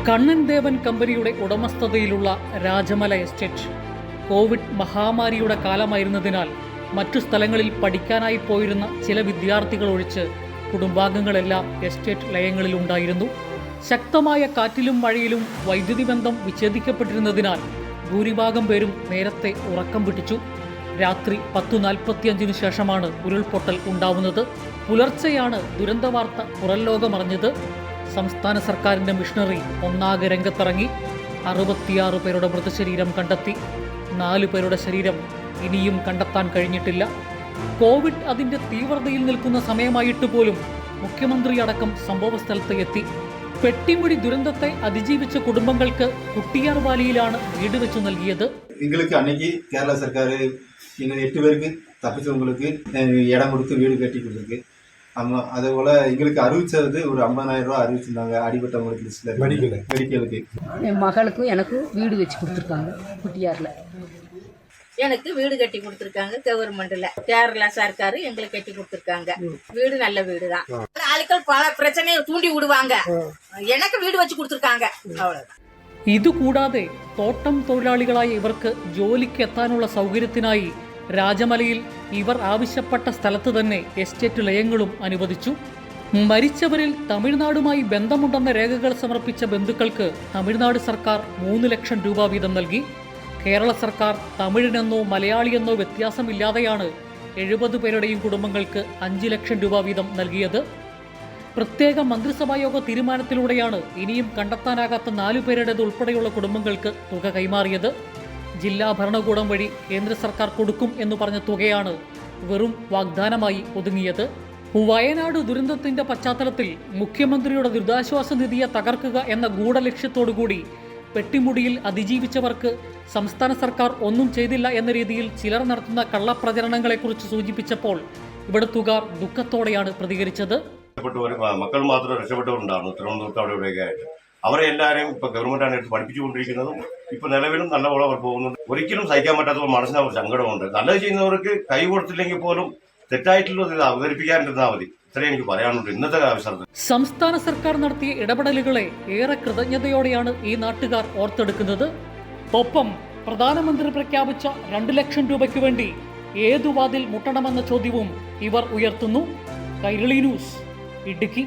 കണ്ണൻ ദേവൻ കമ്പനിയുടെ ഉടമസ്ഥതയിലുള്ള Rajamala estate Covid മഹാമാരിയുടെ കാലമായിരുന്നതിനാൽ മറ്റു സ്ഥലങ്ങളിൽ പഠിക്കാനായി പോയിരുന്ന ചില വിദ്യാർത്ഥികൾ ഒഴിച്ച് കുടുംബാംഗങ്ങളെല്ലാം എസ്റ്റേറ്റ് ലയങ്ങളിലുണ്ടായിരുന്നു. ശക്തമായ കാറ്റിലും മഴയിലും വൈദ്യുതി ബന്ധം വിച്ഛേദിക്കപ്പെട്ടിരുന്നതിനാൽ ഭൂരിഭാഗം പേരും നേരത്തെ ഉറക്കം പിടിച്ചു. രാത്രി 10:45 ശേഷമാണ് ഉരുൾപൊട്ടൽ ഉണ്ടാവുന്നത്. പുലർച്ചെയാണ് ദുരന്തവാർത്ത പുറംലോകമറിഞ്ഞത്. സംസ്ഥാന സർക്കാരിന്റെ മിഷണറി ഒന്നാകെ രംഗത്തിറങ്ങി. 66 പേരുടെ മൃതശരീരം കണ്ടെത്തി. 4 പേരുടെ ശരീരം ഇനിയും കണ്ടെത്താൻ കഴിഞ്ഞിട്ടില്ല. കോവിഡ് അതിന്റെ തീവ്രതയിൽ നിൽക്കുന്ന സമയമായിട്ട് പോലും മുഖ്യമന്ത്രി അടക്കം സംഭവസ്ഥലത്ത് എത്തി. പെട്ടിമുടി ദുരന്തത്തെ അതിജീവിച്ച കുടുംബങ്ങൾക്ക് കുട്ടിയാർ വാലിയിലാണ് വീട് വെച്ചു നൽകിയത്. எங்களுக்கு அன்னைக்கு கேரளா சர்க்கார் எங்கள் 8 பேருக்கு தப்பிச்சவங்களுக்கு இடம் கொடுத்து வீடு கட்டி கொடுத்துருக்கு. அதே போல் எங்களுக்கு அறிவிச்சது ஒரு 50,000 ரூபா அறிவிச்சிருந்தாங்க அடிபட்டவங்களுக்கு லிஸ்ட்டில் மெடிக்கலுக்கு. என் மகளுக்கும் எனக்கும் வீடு வச்சு கொடுத்துருக்காங்க குட்டியாரில். எனக்கு வீடு கட்டி கொடுத்துருக்காங்க கவர்மெண்ட்ல. கேரளா சர்க்காரு எங்களுக்கு கட்டி கொடுத்துருக்காங்க. வீடு நல்ல வீடு தான். ஆளுக்கள் பல பிரச்சனையை தூண்டி விடுவாங்க. எனக்கு வீடு வச்சு കൊടുത്തിருக்காங்க. அவ்வளவுதான். ഇതുകൂടാതെ തോട്ടം തൊഴിലാളികളായ ഇവർക്ക് ജോലിക്ക് എത്താനുള്ള സൗകര്യത്തിനായി രാജമലയിൽ ഇവർ ആവശ്യപ്പെട്ട സ്ഥലത്ത് തന്നെ എസ്റ്റേറ്റ് ലയങ്ങളും അനുവദിച്ചു. മരിച്ചവരിൽ തമിഴ്നാടുമായി ബന്ധമുണ്ടെന്ന രേഖകൾ സമർപ്പിച്ച ബന്ധുക്കൾക്ക് തമിഴ്നാട് സർക്കാർ 3 ലക്ഷം രൂപ വീതം നൽകി. കേരള സർക്കാർ തമിഴിനെന്നോ മലയാളിയെന്നോ വ്യത്യാസമില്ലാതെയാണ് 70 പേരുടെയും കുടുംബങ്ങൾക്ക് 5 ലക്ഷം രൂപ വീതം നൽകിയത്. പ്രത്യേക മന്ത്രിസഭായോഗ തീരുമാനത്തിലൂടെയാണ് ഇനിയും കണ്ടെത്താനാകാത്ത 4 പേരുടേത് ഉൾപ്പെടെയുള്ള കുടുംബങ്ങൾക്ക് തുക കൈമാറിയത്. ജില്ലാ ഭരണകൂടം വഴി കേന്ദ്ര സർക്കാർ കൊടുക്കും എന്ന് പറഞ്ഞ തുകയാണ് വെറും വാഗ്ദാനമായി ഒതുങ്ങിയത്. വയനാട് ദുരന്തത്തിന്റെ പശ്ചാത്തലത്തിൽ മുഖ്യമന്ത്രിയുടെ ദുരിതാശ്വാസ നിധിയെ തകർക്കുക എന്ന ഗൂഢലക്ഷ്യത്തോടുകൂടി പെട്ടിമുടിയിൽ അതിജീവിച്ചവർക്ക് സംസ്ഥാന സർക്കാർ ഒന്നും ചെയ്തില്ല എന്ന രീതിയിൽ ചിലർ നടത്തുന്ന കള്ളപ്രചരണങ്ങളെക്കുറിച്ച് സൂചിപ്പിച്ചപ്പോൾ ഇവിടുത്തുകാർ ദുഃഖത്തോടെയാണ് പ്രതികരിച്ചത്. മക്കൾ മാത്രം രക്ഷപ്പെട്ടവരുണ്ടായിരുന്നു തിരുവനന്തപുരത്ത് അവിടെ ഇവിടെയൊക്കെ ആയിട്ട്. അവരെ എല്ലാവരെയും ഇപ്പൊ ഗവൺമെന്റാണ് എടുത്ത് പഠിപ്പിച്ചുകൊണ്ടിരിക്കുന്നതും ഇപ്പൊ നിലവിലും നല്ല പോലെ അവർ പോകുന്നുണ്ട്. ഒരിക്കലും സഹിക്കാൻ പറ്റാത്ത മനസ്സിന് ഒരു സങ്കടമുണ്ട്. നല്ലത് ചെയ്യുന്നവർക്ക് കൈ കൊടുത്തില്ലെങ്കിൽ പോലും തെറ്റായിട്ടുള്ളത് ഇത് അവതരിപ്പിക്കാനിരുന്നാൽ മതി. ഇത്രയും എനിക്ക് പറയാനുണ്ട് ഇന്നത്തെ അവസരത്തിൽ. സംസ്ഥാന സർക്കാർ നടത്തിയ ഇടപെടലുകളെ ഏറെ കൃതജ്ഞതയോടെയാണ് ഈ നാട്ടുകാർ ഓർത്തെടുക്കുന്നത്. ഒപ്പം പ്രധാനമന്ത്രി പ്രഖ്യാപിച്ച 2 ലക്ഷം രൂപയ്ക്ക് വേണ്ടി ഏതു വാതിൽ മുട്ടണമെന്ന ചോദ്യവും ഇവർ ഉയർത്തുന്നു. കൈരളി ന്യൂസ്, ഇടുക്കി.